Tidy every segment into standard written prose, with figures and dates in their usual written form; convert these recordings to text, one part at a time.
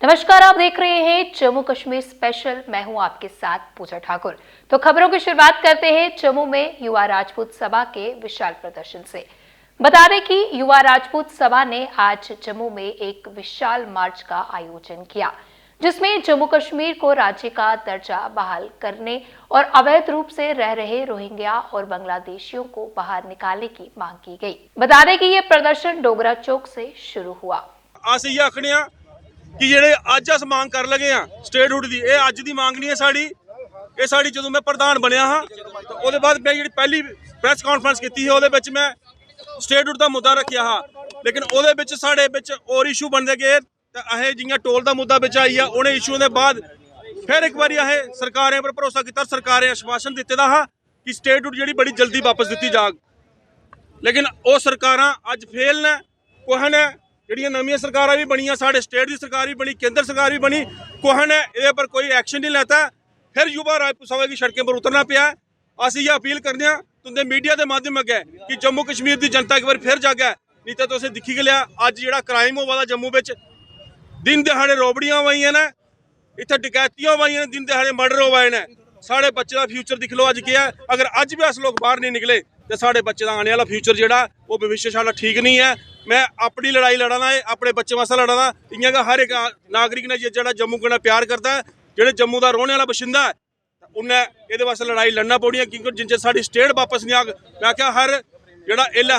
नमस्कार, आप देख रहे हैं जम्मू कश्मीर स्पेशल। मैं हूं आपके साथ पूजा ठाकुर। तो खबरों की शुरुआत करते हैं जम्मू में युवा राजपूत सभा के विशाल प्रदर्शन से। बता दें कि युवा राजपूत सभा ने आज जम्मू में एक विशाल मार्च का आयोजन किया, जिसमें जम्मू कश्मीर को राज्य का दर्जा बहाल करने और अवैध रूप से रह रहे रोहिंग्या और बांग्लादेशियों को बाहर निकालने की मांग की गई। बता दें कि यह प्रदर्शन डोगरा चौक से शुरू हुआ। कि ਜਿਹੜੇ ਅੱਜ ਅਸ ਮੰਗ ਕਰ ਲਗੇ ਆ ਸਟੇਟਹੁੱਡ ਦੀ, ਇਹ ਅੱਜ ਦੀ ਮੰਗ ਨਹੀਂ ਹੈ ਸਾਡੀ। ਇਹ ਸਾਡੀ ਜਦੋਂ ਮੈਂ ਪ੍ਰਧਾਨ ਬਣਿਆ ਹਾਂ ਤੇ ਉਹਦੇ ਬਾਅਦ ਮੈਂ ਜਿਹੜੀ ਪਹਿਲੀ ਪ੍ਰੈਸ ਕਾਨਫਰੰਸ ਕੀਤੀ ਹੈ ਉਹਦੇ ਵਿੱਚ ਮੈਂ ਸਟੇਟਹੁੱਡ ਦਾ ਮੁੱਦਾ ਰੱਖਿਆ ਹਾਂ, ਲੇਕਿਨ ਉਹਦੇ ਵਿੱਚ ਸਾਡੇ ਵਿੱਚ ਹੋਰ ਇਸ਼ੂ ਬਣਦੇ ਗਏ ਤੇ ਇਹ ਜਿਹੀਆਂ ਟੋਲ ਦਾ ਮੁੱਦਾ ਵਿੱਚ ਆਈ ਆ। ਉਹਨੇ ਇਸ਼ੂ ਦੇ ਬਾਅਦ ਫਿਰ ਇੱਕ ਵਾਰੀ ਇਹ ਸਰਕਾਰਾਂ ਪਰ ਭਰੋਸਾ ਕੀਤਾ, ਸਰਕਾਰਾਂ ਆਸ਼ਵਾਸਨ ਦਿੱਤੇ ਦਾ ਹਾਂ ਕਿ ਸਟੇਟਹੁੱਡ ਜਿਹੜੀ ਬੜੀ ਜਲਦੀ ਵਾਪਸ ਦਿੱਤੀ ਜਾਗ, ਲੇਕਿਨ ਉਹ ਸਰਕਾਰਾਂ ਅੱਜ ਫੇਲ ਨੇ। ਕੋਹ ਨੇ ਜਿਹੜੀਆਂ ਨਵੀਆਂ ਸਰਕਾਰਾਂ ਵੀ ਬਣੀਆਂ, ਸਾਡੇ ਸਟੇਟ ਦੀ ਸਰਕਾਰ ਵੀ ਬਣੀ, ਕੇਂਦਰ ਸਰਕਾਰ ਵੀ बनी, कोह ने ये पर कोई एक्शन नहीं लेता। फिर युवा राजपूत सभा की सड़कों पर उतरना पाया। अस ये अपील करते हैं तुंदे मीडिया के माध्यम अगे कि जम्मू कश्मीर की जनता एक बार फिर जागे, नहीं तो तुसें दिखी गया अज जो क्राइम होवा दा जम्मू में, दिन दिहाड़े रोबड़ियां होई ने, इत्थे डकैतियां होई ने, दिन दिहाड़े मर्डर होए ने। साढ़े बच्चे का फ्यूचर दिख लो अज क्या है। अगर अज भी अस लोग बाहर नहीं निकले तो साढ़े बच्चे का आने वाला फ्यूचर जोड़ा वो भविष्य साਡਾ ठीक नहीं है। मैं अपनी लड़ाई लड़ाना है, अपने बच्चे वास्ते लड़ाना। इयां का हर एक नागरिक ने जो जम्मू को प्यार करता है, जो जम्मू का रोने वाला बशिंदा है, उन्हें ये वास्ते लड़ाई लड़ना पौनी है, क्योंकि जिनसे साड़ी स्टेट वापस नहीं आ। मैं क्या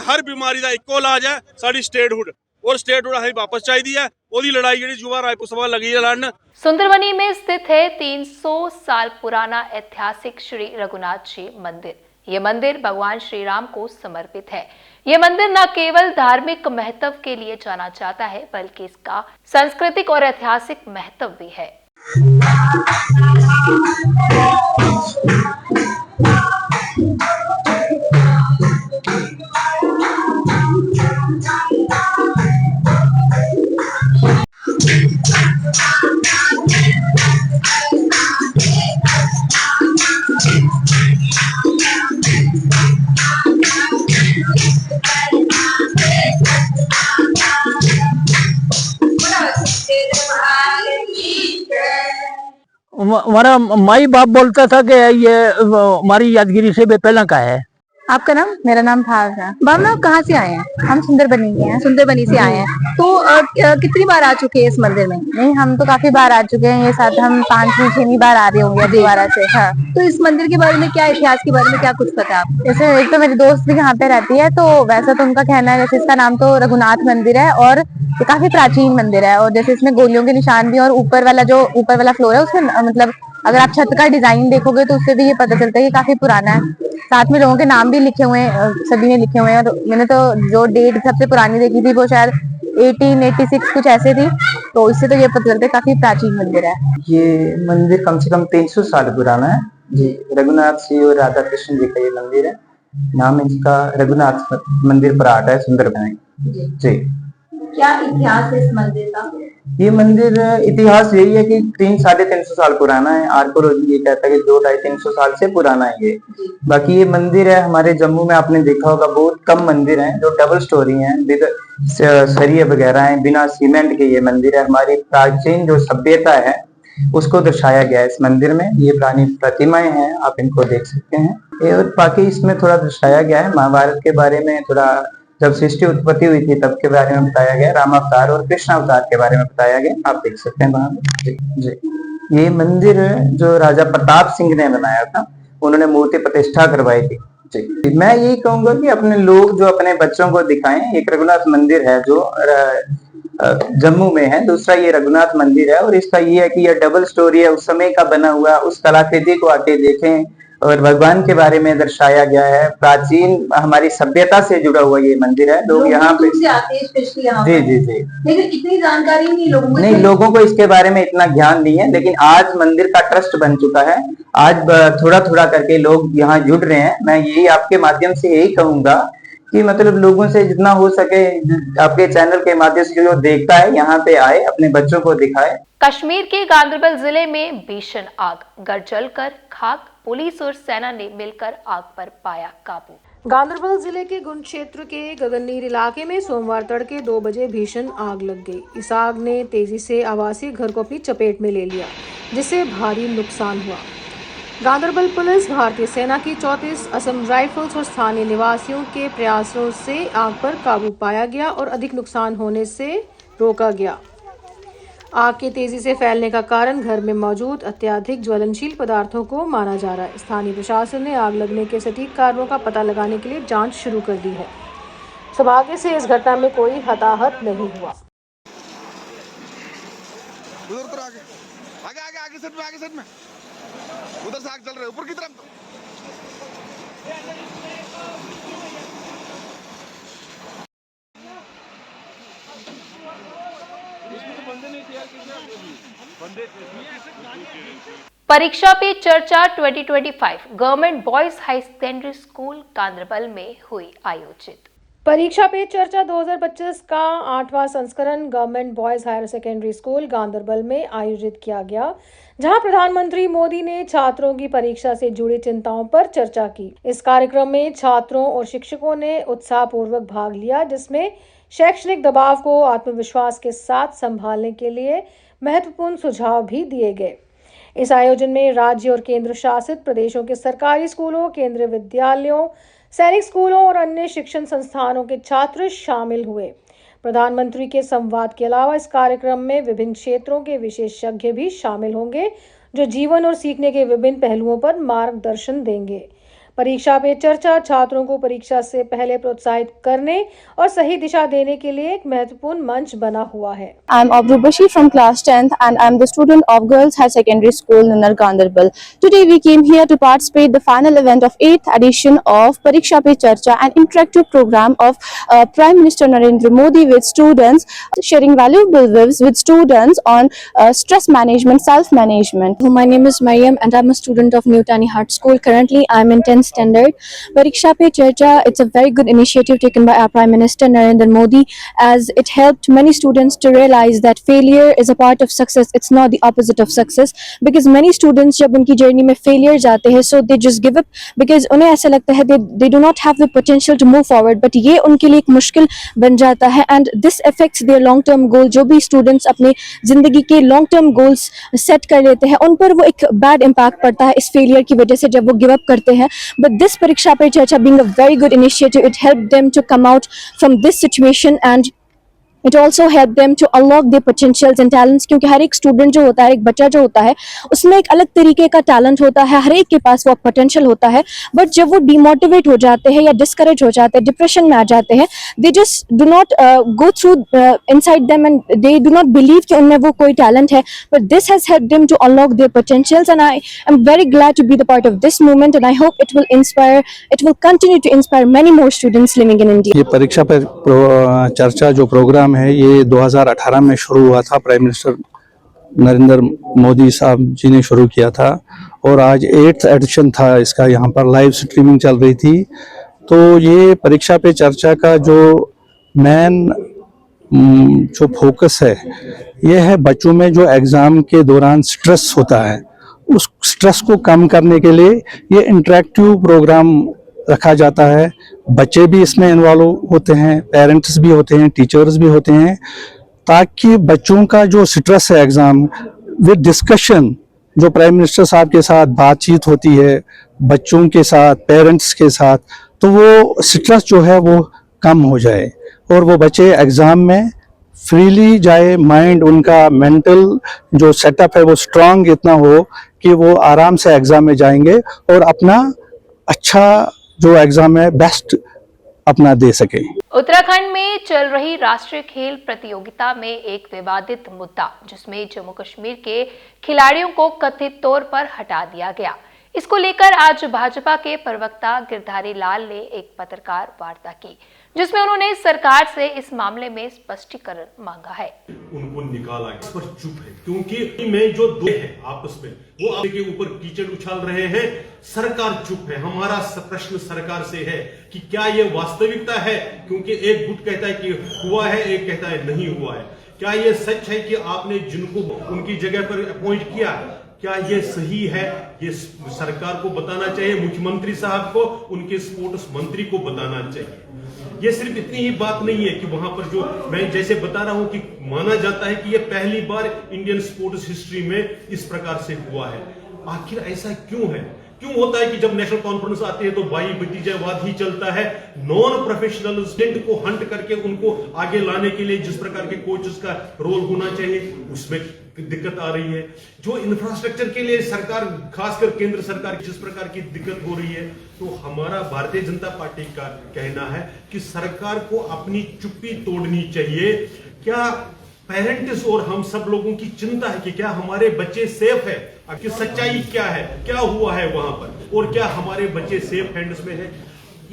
हर बीमारी का इको इलाज है साड़ी स्टेटहुड, और स्टेटहुड असें वापस चाहिए है। वो लड़ाई जी युवा राजपूत सभा लगी है लड़न। सुंदरबनी में स्थित है 300 साल पुराना ऐतिहासिक श्री रघुनाथ जी मंदिर। ये मंदिर भगवान श्री राम को समर्पित है। ये मंदिर न केवल धार्मिक महत्व के लिए जाना जाता है, बल्कि इसका सांस्कृतिक और ऐतिहासिक महत्व भी है। हमारा माई बाप बोलता था कि ये हमारी यादगिरी से भी पहला का है। आपका नाम? मेरा नाम भावना। भावना, आप कहाँ से आए हैं? हम सुंदरबनी के हैं। सुंदरबनी से आए हैं। तो कितनी बार आ चुके हैं इस मंदिर में? नहीं, हम तो काफी बार आ चुके हैं। ये साथ हम 5वीं 6वीं बार आ रहे होंगे दोबारा से। हाँ। तो इस मंदिर के बारे में क्या, इतिहास के बारे में क्या कुछ पता है आपको? जैसे एक तो मेरी दोस्त भी यहाँ पे रहती है, तो वैसा तो उनका कहना है, जैसे इसका नाम तो रघुनाथ मंदिर है और ये काफी प्राचीन मंदिर है। और जैसे इसमें गोलियों के निशान भी, और ऊपर वाला फ्लोर है उसमें मतलब अगर आप छत का डिजाइन देखोगे तो उससे भी ये पता चलता है कि काफी पुराना है। साथ में लोगों के नाम भी लिखे हुए हैं, सभी ने लिखे हुए हैं। और मैंने तो जो डेट सबसे पुरानी देखी थी वो शायद 1886 कुछ ऐसे थी, तो इससे तो ये पता चलता है काफी प्राचीन मंदिर है। ये मंदिर कम से कम 300 साल पुराना है जी। रघुनाथ जी और राधा कृष्ण जी का ये मंदिर है। नाम इसका रघुनाथ मंदिर पराठ है, सुंदरबनी जी। क्या इतिहास है इस मंदिर का? ये मंदिर इतिहास यही है कि 300-350 साल पुराना है। आर्कोलॉजी ये कहता है कि 200-350 साल से पुराना है ये। बाकी ये मंदिर है हमारे जम्मू में, आपने देखा होगा बहुत कम मंदिर हैं जो डबल स्टोरी हैं, विद सरिये वगैरह हैं, बिना सीमेंट के। ये मंदिर है हमारी प्राचीन जो सभ्यता है उसको दर्शाया गया है इस मंदिर में। ये पुरानी प्रतिमाएं हैं, आप इनको देख सकते हैं। और बाकी इसमें थोड़ा दर्शाया गया है महाभारत के बारे में, थोड़ा जब सृष्टि उत्पत्ति हुई थी तब के बारे में बताया गया, राम अवतार और कृष्ण अवतार के बारे में बताया गया, आप देख सकते हैं वहां जी, जी। ये मंदिर जो राजा प्रताप सिंह ने बनाया था, उन्होंने मूर्ति प्रतिष्ठा करवाई थी जी। मैं यही कहूंगा कि अपने लोग जो अपने बच्चों को दिखाएं। एक रघुनाथ मंदिर है जो जम्मू में है, दूसरा ये रघुनाथ मंदिर है। और इसका ये है कि यह डबल स्टोरी है, उस समय का बना हुआ, उस कलाकृति को आके देखें। और भगवान के बारे में दर्शाया गया है, प्राचीन हमारी सभ्यता से जुड़ा हुआ ये मंदिर है। लोग यहाँ पे आते हैं स्पेशली यहाँ जी जी जी। लेकिन इतनी जानकारी नहीं लोगों को, नहीं लोगों को इसके बारे में इतना ज्ञान नहीं है। लेकिन आज मंदिर का ट्रस्ट बन चुका है, आज थोड़ा थोड़ा करके लोग यहाँ जुड़ रहे हैं। मैं यही आपके माध्यम से यही कहूंगा कि मतलब लोगों से जितना हो सके आपके चैनल के माध्यम से जो देखता है यहाँ पे आए, अपने बच्चों को दिखाए। कश्मीर के गांदरबल जिले में भीषण आग, घर जलकर खाक। पुलिस और सेना ने मिलकर आग पर पाया काबू। गांदरबल जिले के गुंड क्षेत्र के गगननीर इलाके में सोमवार तड़के 2 बजे भीषण आग लग गई। इस आग ने तेजी से आवासीय घर को अपनी चपेट में ले लिया, जिससे भारी नुकसान हुआ। गांदरबल पुलिस, भारतीय सेना की 34 असम राइफल्स और स्थानीय निवासियों के प्रयासों से आग पर काबू पाया गया और अधिक नुकसान होने से रोका गया। आग के तेजी से फैलने का कारण घर में मौजूद अत्यधिक ज्वलनशील पदार्थों को माना जा रहा है। स्थानीय प्रशासन ने आग लगने के सटीक कारणों का पता लगाने के लिए जांच शुरू कर दी है। सौभाग्य से इस घटना में कोई हताहत नहीं हुआ। उधर आगे आगे आगे आगे साइड में उधर से आग चल रहा है ऊपर की तरफ। परीक्षा पे चर्चा 2025 government boys high secondary school Ganderbal में हुई आयोजित। परीक्षा पे चर्चा 2025 का 8वां संस्करण government boys higher secondary school Ganderbal में आयोजित किया गया, जहां प्रधानमंत्री मोदी ने छात्रों की परीक्षा से जुड़ी चिंताओं पर चर्चा की। इस कार्यक्रम में छात्रों और शिक्षकों ने उत्साहपूर्वक भाग लिया, जिसमें शैक्षणिक दबाव को आत्मविश्वास के साथ संभालने के लिए महत्वपूर्ण सुझाव भी दिए गए। इस आयोजन में राज्य और केंद्र शासित प्रदेशों के सरकारी स्कूलों, केंद्रीय विद्यालयों, सैनिक स्कूलों और अन्य शिक्षण संस्थानों के छात्र शामिल हुए। प्रधानमंत्री के संवाद के अलावा इस कार्यक्रम में विभिन्न क्षेत्रों के विशेषज्ञ भी शामिल होंगे, जो जीवन और सीखने के विभिन्न पहलुओं पर मार्गदर्शन देंगे। परीक्षा पे चर्चा छात्रों को परीक्षा से पहले प्रोत्साहित करने और सही दिशा देने के लिए एक महत्वपूर्ण मंच बना हुआ है। I am Abru Bashir from class 10th and I am the student of Girls High Secondary School Nanar Ganderbal. Today we came here to participate the final event of 8th edition of Pariksha Pe Charcha, an interactive program of Prime Minister Narendra Modi with students, sharing valuable views with students on stress management, self-management. My name is Mayam and I am a student of New Tani Hart School. Currently I am in 10th standard. Pariksha Pe Charcha, it's a very good initiative taken by our Prime Minister Narendra Modi, as it helped many students to realize that failure is a part of success. It's not the opposite of success, because many students जब उनकी journey में failure जाते हैं, so they just give up because उन्हें ऐसा लगता है they do not have the potential to move forward, but ये उनके लिए एक मुश्किल बन जाता है and this affects their long term goal. जो भी students अपने जिंदगी के long term goals set कर लेते हैं, उन पर वो एक bad impact पड़ता है इस फेलियर की वजह से जब वो give up करते हैं। But this Pariksha Pe Charcha being a very good initiative, it helped them to come out from this situation and it also helped them to unlock their potentials and talents, क्योंकि हर एक student जो होता है, एक बच्चा जो होता है, उसमें एक अलग तरीके का टैलेंट होता है, हर एक के पास वो पोटेंशियल होता है, बट जब वो डिमोटिवेट हो जाते हैं या डिस्करेज हो जाते हैं, डिप्रेशन में आ जाते हैं, they just do not go through inside them and they do not believe कि उनमें वो कोई टैलेंट है, but this has helped them to unlock their potentials and I am very glad to be the part of this movement and I hope it will continue to inspire many more students living in India. ये परीक्षा पर चर्चा जो programme है, ये 2018 में शुरू हुआ था। प्राइम मिनिस्टर नरेंद्र मोदी साहब जी ने शुरू किया था और आज 8th एडिशन था इसका। यहाँ पर लाइव स्ट्रीमिंग चल रही थी। तो ये परीक्षा पे चर्चा का जो मेन जो फोकस है, ये है बच्चों में जो एग्ज़ाम के दौरान स्ट्रेस होता है, उस स्ट्रेस को कम करने के लिए ये इंटरेक्टिव प्रोग्राम रखा जाता है। बच्चे भी इसमें इन्वॉल्व होते हैं, पेरेंट्स भी होते हैं, टीचर्स भी होते हैं, ताकि बच्चों का जो स्ट्रेस है एग्ज़ाम विद डिस्कशन, जो प्राइम मिनिस्टर साहब के साथ बातचीत होती है, बच्चों के साथ, पेरेंट्स के साथ, तो वो स्ट्रेस जो है वो कम हो जाए और वो बच्चे एग्ज़ाम में फ्रीली जाए। माइंड उनका मेंटल जो सेटअप है वो स्ट्रांग इतना हो कि वो आराम से एग्ज़ाम में जाएंगे और अपना अच्छा जो एग्जाम है बेस्ट अपना दे सके। उत्तराखंड में चल रही राष्ट्रीय खेल प्रतियोगिता में एक विवादित मुद्दा, जिसमें जम्मू कश्मीर के खिलाड़ियों को कथित तौर पर हटा दिया गया, इसको लेकर आज भाजपा के प्रवक्ता गिरधारी लाल ने एक पत्रकार वार्ता की, जिसमें उन्होंने सरकार से इस मामले में स्पष्टीकरण मांगा है। उनको निकाला गया पर चुप है, क्योंकि में जो दो है आपस में वो आपके ऊपर कीचड़ उछाल रहे हैं, सरकार चुप है। हमारा प्रश्न सरकार से है कि क्या ये वास्तविकता है, क्योंकि एक गुट कहता है कि हुआ है, एक कहता है नहीं हुआ है। क्या ये सच है कि आपने जिनको उनकी जगह पर अपॉइंट किया, क्या ये सही है? ये सरकार को बताना चाहिए, मुख्यमंत्री साहब को, उनके स्पोर्ट्स मंत्री को बताना चाहिए। ये सिर्फ इतनी ही बात नहीं है कि वहां पर जो मैं जैसे बता रहा हूं कि माना जाता है कि ये पहली बार इंडियन स्पोर्ट्स हिस्ट्री में इस प्रकार से हुआ है। आखिर ऐसा क्यों है? क्यों होता है कि जब नेशनल कॉन्फ्रेंस आती है तो भाई भतीजावाद ही चलता है? नॉन प्रोफेशनल स्टूडेंट को हंट करके उनको आगे लाने के लिए जिस प्रकार के कोचेस का रोल होना चाहिए उसमें दिक्कत आ रही है। जो इंफ्रास्ट्रक्चर के लिए सरकार, खासकर केंद्र सरकार जिस प्रकार की दिक्कत हो रही है, तो हमारा भारतीय जनता पार्टी का कहना है कि सरकार को अपनी चुप्पी तोड़नी चाहिए। क्या पेरेंट्स और हम सब लोगों की चिंता है कि क्या हमारे बच्चे सेफ है? आखिर सच्चाई क्या है, क्या हुआ है वहां पर, और क्या हमारे बच्चे सेफ हैंड्स में है?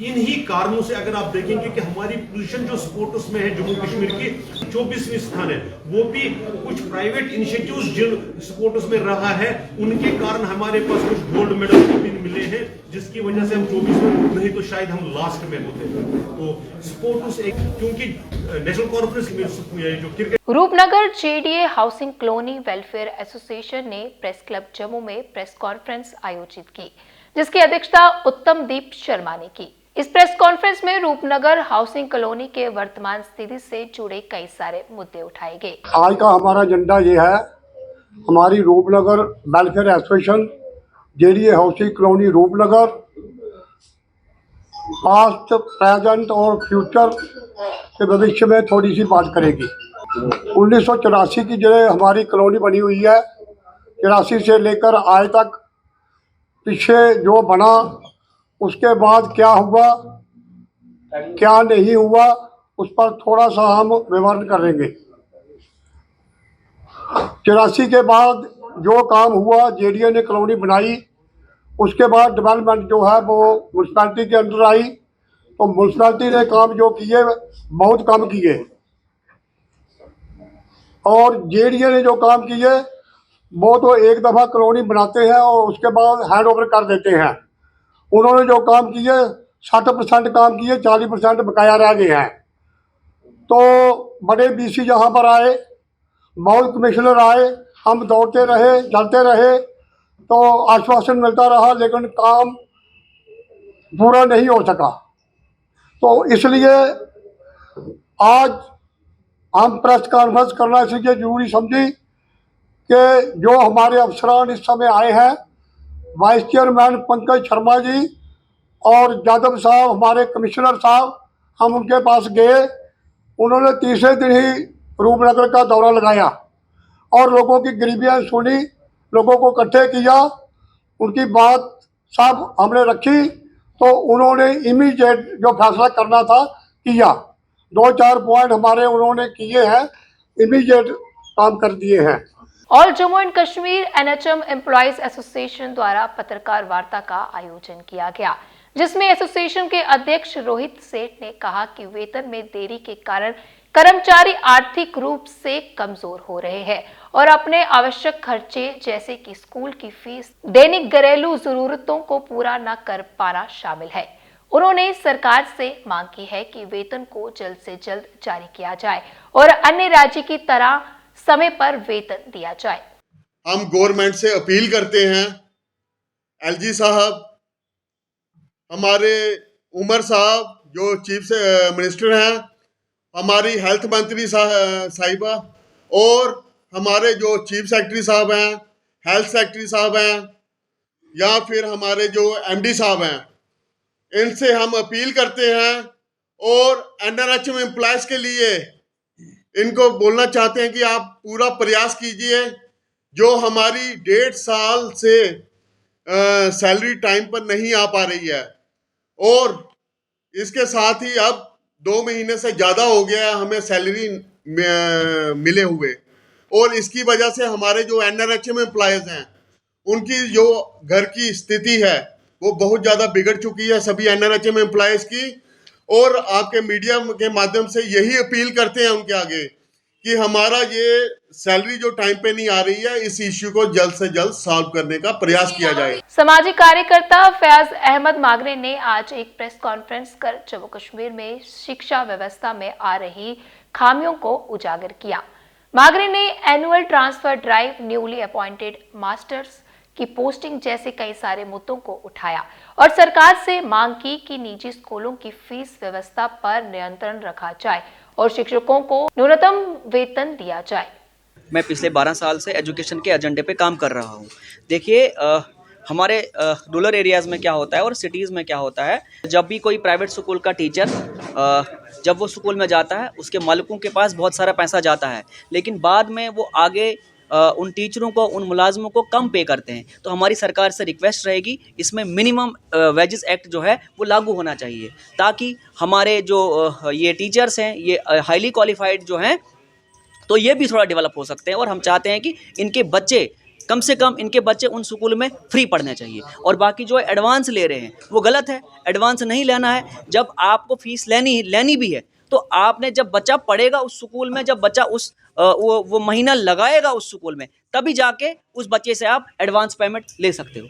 इन्हीं कारणों से अगर आप देखेंगे कि हमारी पोजीशन जो स्पोर्ट्स में है जम्मू कश्मीर की 24वीं स्थान है, वो भी कुछ प्राइवेट इनिशिएटिव्स जिन स्पोर्ट्स में रहा है उनके कारण हमारे पास कुछ गोल्ड मेडल भी मिले हैं, जिसकी वजह से हम 24 में, नहीं तो शायद हम लास्ट में होते। तो स्पोर्ट्स एक, क्योंकि नेशनल कॉन्फ्रेंस में जो cricket. Roopnagar JDA housing colony welfare association ने प्रेस क्लब जम्मू में प्रेस कॉन्फ्रेंस आयोजित की, जिसकी अध्यक्षता उत्तमदीप शर्मा ने की। इस प्रेस कॉन्फ्रेंस में रूपनगर हाउसिंग कॉलोनी के वर्तमान स्थिति से जुड़े कई सारे मुद्दे उठाए गए। आज का हमारा एजेंडा ये है, हमारी Roopnagar welfare association JDA housing colony Roopnagar past, present और फ्यूचर के भविष्य में थोड़ी सी बात करेगी। 1984 की जो हमारी कॉलोनी बनी हुई है, 84 से लेकर आज तक पीछे जो बना, उसके बाद क्या हुआ क्या नहीं हुआ, उस पर थोड़ा सा हम विवरण करेंगे। 84 के बाद जो काम हुआ, जेडीए ने कॉलोनी बनाई, उसके बाद डेवलपमेंट जो है वो म्यूनसिपैलिटी के अंडर आई, तो म्यूनसिपैलिटी ने काम जो किए बहुत कम किए, और जेडीए ने जो काम किए वो तो एक दफ़ा कॉलोनी बनाते हैं और उसके बाद हैंड ओवर कर देते हैं। उन्होंने जो काम किए 60% काम किए, 40% बकाया रह गए हैं। तो बड़े बीसी यहाँ पर आए, बहुत कमिश्नर आए, हम दौड़ते रहे, चलते रहे, तो आश्वासन मिलता रहा, लेकिन काम पूरा नहीं हो सका। तो इसलिए आज हम प्रेस कॉन्फ्रेंस करना इसलिए जरूरी समझी कि जो हमारे अफसरान इस समय आए हैं, वाइस चेयरमैन पंकज शर्मा जी और यादव साहब, हमारे कमिश्नर साहब, हम उनके पास गए। उन्होंने तीसरे दिन ही रूपनगर का दौरा लगाया और लोगों की गरीबियाँ सुनी, लोगों को इकट्ठे किया, उनकी बात सब हमने रखी, तो उन्होंने इमीडिएट जो फैसला करना था किया। 2-4 पॉइंट हमारे उन्होंने किए हैं, इमीडिएट काम कर दिए हैं। All Jammu and Kashmir NHM employees association द्वारा पत्रकार वार्ता का आयोजन किया गया, जिसमें एसोसिएशन के अध्यक्ष रोहित सेठ ने कहा कि वेतन में देरी के कारण कर्मचारी आर्थिक रूप से कमजोर हो रहे हैं और अपने आवश्यक खर्चे जैसे कि स्कूल की फीस, दैनिक घरेलू जरूरतों को पूरा न कर पाना शामिल है। उन्होंने सरकार से मांग की है कि वेतन को जल्द से जल्द जारी किया जाए और अन्य राज्य की तरह समय पर वेतन दिया जाए। हम गवर्नमेंट से अपील करते हैं, एलजी साहब, हमारे उमर साहब जो चीफ मिनिस्टर हैं, हमारी हेल्थ मंत्री साहिबा, और हमारे जो चीफ सेक्रेटरी साहब हैं, हेल्थ सेक्रेटरी साहब हैं, या फिर हमारे जो एमडी साहब हैं, इनसे हम अपील करते हैं और एनआरएचएम एम्प्लॉयज के लिए इनको बोलना चाहते हैं कि आप पूरा प्रयास कीजिए। जो हमारी 1.5 साल से सैलरी टाइम पर नहीं आ पा रही है, और इसके साथ ही अब 2 महीने से ज़्यादा हो गया है हमें सैलरी मिले हुए, और इसकी वजह से हमारे जो एनआरएचएम एम्प्लॉयज हैं उनकी जो घर की स्थिति है वो बहुत ज़्यादा बिगड़ चुकी है, सभी एनआरएचएम एम्प्लॉयज की। और आपके मीडिया के माध्यम से यही अपील करते हैं उनके आगे कि हमारा ये सैलरी जो टाइम पे नहीं आ रही है, इस इश्यू को जल्द से जल्द सॉल्व करने का प्रयास किया जाए। सामाजिक कार्यकर्ता फयाज अहमद मागरे ने आज एक प्रेस कॉन्फ्रेंस कर जम्मू कश्मीर में शिक्षा व्यवस्था में आ रही खामियों को उजागर किया। मागरे ने annual transfer drive, newly appointed masters की पोस्टिंग जैसे कई सारे मुद्दों को उठाया और सरकार से मांग की कि निजी स्कूलों की फीस व्यवस्था पर नियंत्रण रखा जाए और शिक्षकों को न्यूनतम वेतन दिया जाए। मैं पिछले 12 साल से एजुकेशन के एजेंडे पे काम कर रहा हूँ। देखिए हमारे रूरल एरियाज़ में क्या होता है और सिटीज़ में क्या होता है, जब भी कोई प्राइवेट स्कूल का टीचर जब वो स्कूल में जाता है उसके मालिकों के पास बहुत सारा पैसा जाता है, लेकिन बाद में वो आगे उन टीचरों को, उन मुलाजमों को कम पे करते हैं। तो हमारी सरकार से रिक्वेस्ट रहेगी इसमें मिनिमम वेजेस एक्ट जो है वो लागू होना चाहिए, ताकि हमारे जो ये टीचर्स हैं ये हाईली क्वालिफाइड जो हैं तो ये भी थोड़ा डेवलप हो सकते हैं। और हम चाहते हैं कि इनके बच्चे कम से कम इनके बच्चे उन स्कूल में फ्री पढ़ने चाहिए। और बाकी जो एडवांस ले रहे हैं वो गलत है, एडवांस नहीं लेना है। जब आपको फीस लेनी भी है तो आपने जब बच्चा पढ़ेगा उस स्कूल में, जब बच्चा उस वो महीना लगाएगा उस स्कूल में, तभी जाके उस बच्चे से आप एडवांस पेमेंट ले सकते हो।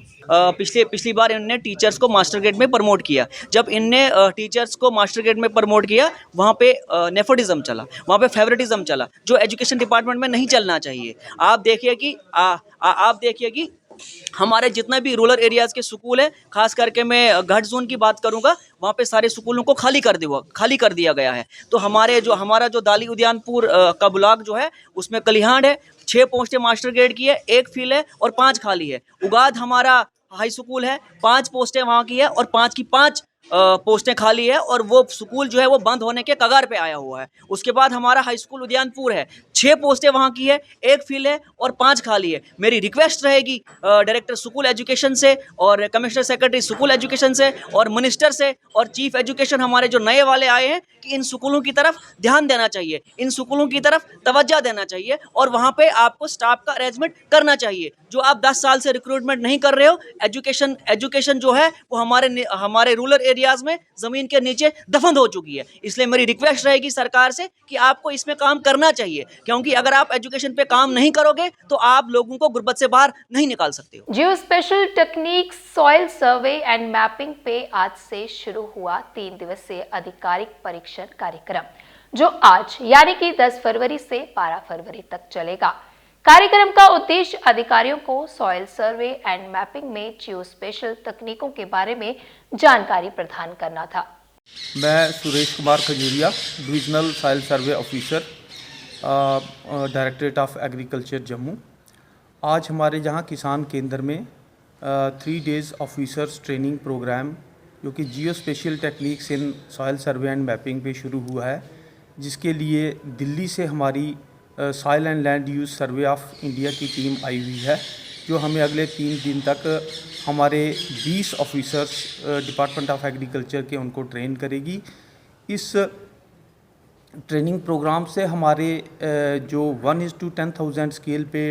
पिछली बार इन्होंने टीचर्स को मास्टर ग्रेड में प्रमोट किया। जब इनने टीचर्स को मास्टर ग्रेड में प्रमोट किया वहाँ पे नेपोटिज्म चला, वहाँ पे फेवरेटिज्म चला, जो एजुकेशन डिपार्टमेंट में नहीं चलना चाहिए। आप देखिए कि हमारे जितने भी रूरल एरियाज़ के स्कूल हैं, खास करके मैं घाट जोन की बात करूंगा, वहाँ पे सारे स्कूलों को खाली कर दिया गया है। तो हमारा जो दाली उद्यानपुर का ब्लॉक जो है उसमें कलिहांड है, 6 पोस्टें मास्टर ग्रेड की है, 1 फील है और 5 खाली है। उगाद हमारा हाई स्कूल है, 5 पोस्टें वहाँ की है और 5 की 5 पोस्टें खाली है और वो स्कूल जो है वो बंद होने के कगार पे आया हुआ है। उसके बाद हमारा हाई स्कूल उद्यानपुर है, 6 पोस्टें वहाँ की है, 1 फील है और 5 खाली है। मेरी रिक्वेस्ट रहेगी डायरेक्टर स्कूल एजुकेशन से और कमिश्नर सेक्रेटरी स्कूल एजुकेशन से और मिनिस्टर से और चीफ एजुकेशन हमारे जो नए वाले आए हैं कि इन स्कूलों की तरफ ध्यान देना चाहिए, इन स्कूलों की तरफ तवज्जो देना चाहिए और वहाँ पे आपको स्टाफ का अरेंजमेंट करना चाहिए। जो आप 10 साल से रिक्रूटमेंट नहीं कर रहे हो, एजुकेशन जो है वो हमारे रूरल एरियाज में ज़मीन के नीचे दफन हो चुकी है। इसलिए मेरी रिक्वेस्ट रहेगी सरकार से कि आपको इसमें काम करना चाहिए, क्योंकि अगर आप एजुकेशन पे काम नहीं करोगे तो आप लोगों को गुर्बत से बाहर नहीं निकाल सकते हो। Geospatial technique soil survey and mapping पे आज से शुरू हुआ 3 दिवसीय आधिकारिक परीक्षण कार्यक्रम, जो आज यानी कि 10 फरवरी से 12 फरवरी तक चलेगा। कार्यक्रम का उद्देश्य अधिकारियों को सॉइल सर्वे एंड मैपिंग में जियो स्पेशल तकनीकों के बारे में जानकारी प्रदान करना था। मैं Suresh Kumar Khajuria, divisional soil survey officer, directorate of agriculture Jammu. आज हमारे यहाँ किसान केंद्र में 3 डेज़ ऑफिसर्स ट्रेनिंग प्रोग्राम जो कि geospatial techniques in soil survey and mapping पे शुरू हुआ है, जिसके लिए दिल्ली से हमारी soil and land use survey of India की टीम आई हुई है, जो हमें अगले 3 दिन तक हमारे 20 ऑफिसर्स डिपार्टमेंट ऑफ एग्रीकल्चर के उनको ट्रेन करेगी। इस ट्रेनिंग प्रोग्राम से हमारे जो 1:10,000 स्केल पे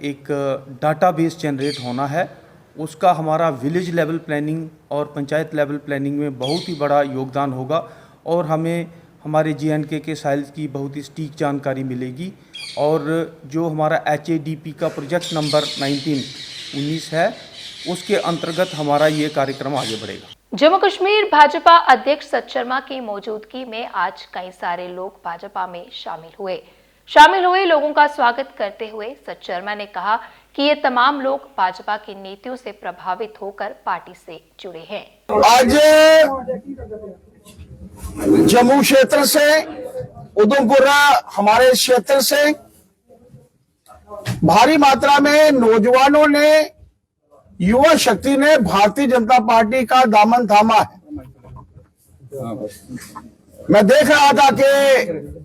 एक डाटाबेस जनरेट होना है, उसका हमारा विलेज लेवल प्लानिंग और पंचायत लेवल प्लानिंग में बहुत ही बड़ा योगदान होगा और हमें हमारे JNK के साइल्स की बहुत ही सटीक जानकारी मिलेगी। और जो हमारा HADP का प्रोजेक्ट नंबर 19 है, उसके अंतर्गत हमारा ये कार्यक्रम आगे बढ़ेगा। जम्मू कश्मीर भाजपा अध्यक्ष सत शर्मा की मौजूदगी में आज कई सारे लोग भाजपा में शामिल हुए लोगों का स्वागत करते हुए सत शर्मा ने कहा कि ये तमाम लोग भाजपा की नीतियों से प्रभावित होकर पार्टी से जुड़े हैं। आज जम्मू क्षेत्र से, उधमपुर हमारे क्षेत्र से भारी मात्रा में नौजवानों ने, युवा शक्ति ने भारतीय जनता पार्टी का दामन थामा है। मैं देख रहा था कि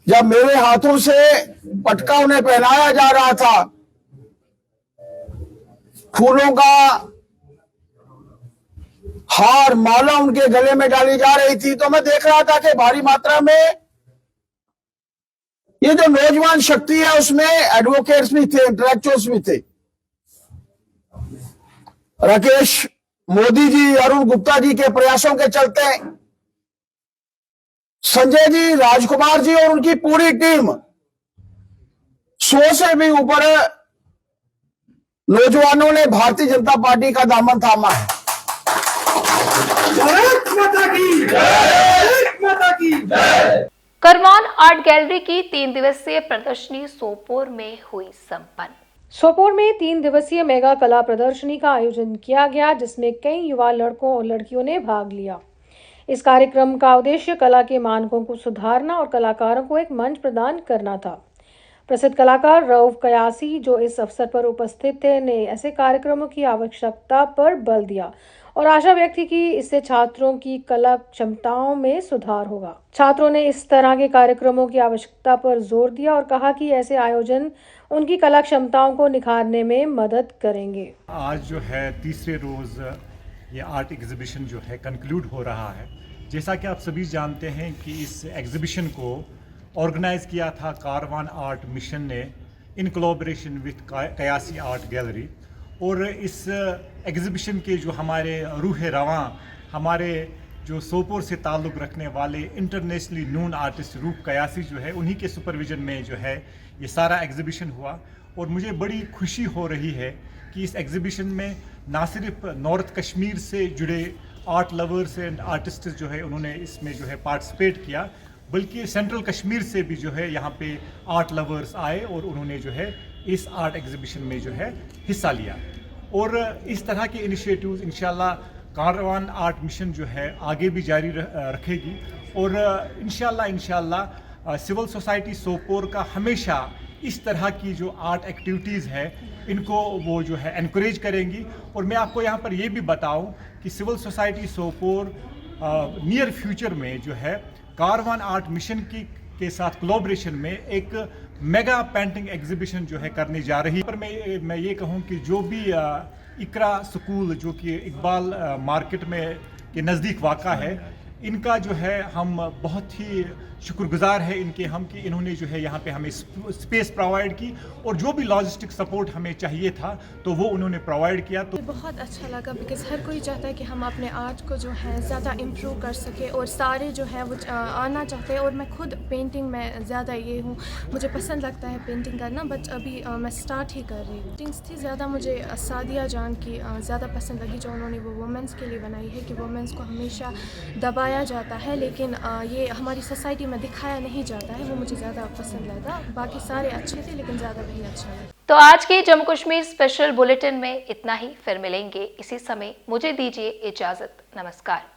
जब मेरे हाथों से पटका उन्हें पहनाया जा रहा था, फूलों का हार माला उनके गले में डाली जा रही थी, तो मैं देख रहा था कि भारी मात्रा में ये जो नौजवान शक्ति है उसमें एडवोकेट्स भी थे, इंटेलेक्चुअल्स भी थे। राकेश मोदी जी, अरुण गुप्ता जी के प्रयासों के चलते संजय जी, राजकुमार जी और उनकी पूरी टीम 100 से भी ऊपर नौजवानों ने भारतीय जनता पार्टी का दामन थामा है। भारत माता की जय, भारत माता की जय। करवान आर्ट गैलरी की 3 दिवसीय प्रदर्शनी सोपोर में हुई संपन्न। सोपोर में 3 दिवसीय मेगा कला प्रदर्शनी का आयोजन किया गया, जिसमें कई युवा लड़कों और लड़कियों ने भाग लिया। इस कार्यक्रम का उद्देश्य कला के मानकों को सुधारना और कलाकारों को एक मंच प्रदान करना था। प्रसिद्ध कलाकार रऊफ कयासी, जो इस अवसर पर उपस्थित थे, ने ऐसे कार्यक्रमों की आवश्यकता पर बल दिया और आशा व्यक्त की कि इससे छात्रों की कला क्षमताओं में सुधार होगा। छात्रों ने इस तरह के कार्यक्रमों की आवश्यकता पर जोर दिया और कहा कि ऐसे आयोजन उनकी कला क्षमताओं को निखारने में मदद करेंगे। आज जो है तीसरे रोज ये आर्ट एग्जीबिशन जो है कंक्लूड हो रहा है। जैसा कि आप सभी जानते हैं कि इस एग्जीबिशन को ऑर्गेनाइज किया था कारवान आर्ट मिशन ने in collaboration with Kayasi art gallery. और इस एग्जीबिशन के जो हमारे रूह रवां, हमारे जो सोपोर से ताल्लुक़ रखने वाले इंटरनेशनली नोन आर्टिस्ट रूफ कयासी जो है, उन्हीं के सुपरविजन में जो है ये सारा एग्जीबिशन हुआ। और मुझे बड़ी खुशी हो रही है कि इस एग्जीबिशन में ना सिर्फ नॉर्थ कश्मीर से जुड़े आर्ट लवर्स एंड आर्टिस्ट जो है उन्होंने इसमें जो है पार्टिसिपेट किया, बल्कि सेंट्रल कश्मीर से भी जो है यहाँ पे आर्ट लवर्स आए और उन्होंने जो है इस आर्ट एग्जीबिशन में जो है हिस्सा लिया। और इस तरह के इनिशिएटिव्स इंशाल्लाह कारवान आर्ट मिशन जो है आगे भी जारी रखेगी। और इंशाल्लाह सिविल सोसाइटी सोपोर का हमेशा इस तरह की जो आर्ट एक्टिविटीज़ है इनको वो जो है एनकरेज करेंगी। और मैं आपको यहाँ पर ये भी बताऊँ कि civil society Sopore near future में जो है कारवान आर्ट मिशन के साथ कोलैबोरेशन में एक मेगा पेंटिंग एग्जीबिशन जो है करने जा रही है। पर मैं ये कहूँ कि जो भी इकरा स्कूल जो कि इकबाल मार्केट में के नज़दीक वाक़ा है, इनका जो है हम बहुत ही शुक्रगुजार है इनके हम कि इन्होंने जो है यहाँ पे हमें स्पेस प्रोवाइड की और जो भी लॉजिस्टिक सपोर्ट हमें चाहिए था तो वो उन्होंने प्रोवाइड किया। तो बहुत अच्छा लगा, बिकॉज़ हर कोई चाहता है कि हम अपने आर्ट को जो है ज़्यादा इम्प्रूव कर सके और सारे जो है वो आना चाहते हैं। और मैं खुद पेंटिंग में ज़्यादा ये हूँ, मुझे पसंद लगता है पेंटिंग करना, बट अभी मैं स्टार्ट ही कर रही हूँ। पेंटिंग्स थी ज़्यादा मुझे सादिया जान की ज़्यादा पसंद लगी, जो उन्होंने वो वुमेंस के लिए बनाई है कि वुमेंस को हमेशा दबाया जाता है लेकिन ये हमारी सोसाइटी में दिखाया नहीं जाता है, वो मुझे ज़्यादा पसंद लगा। बाकी सारे अच्छे थे लेकिन ज़्यादा वही अच्छा लगा। तो आज के जम्मू कश्मीर स्पेशल बुलेटिन में इतना ही। फिर मिलेंगे इसी समय, मुझे दीजिए इजाजत। नमस्कार।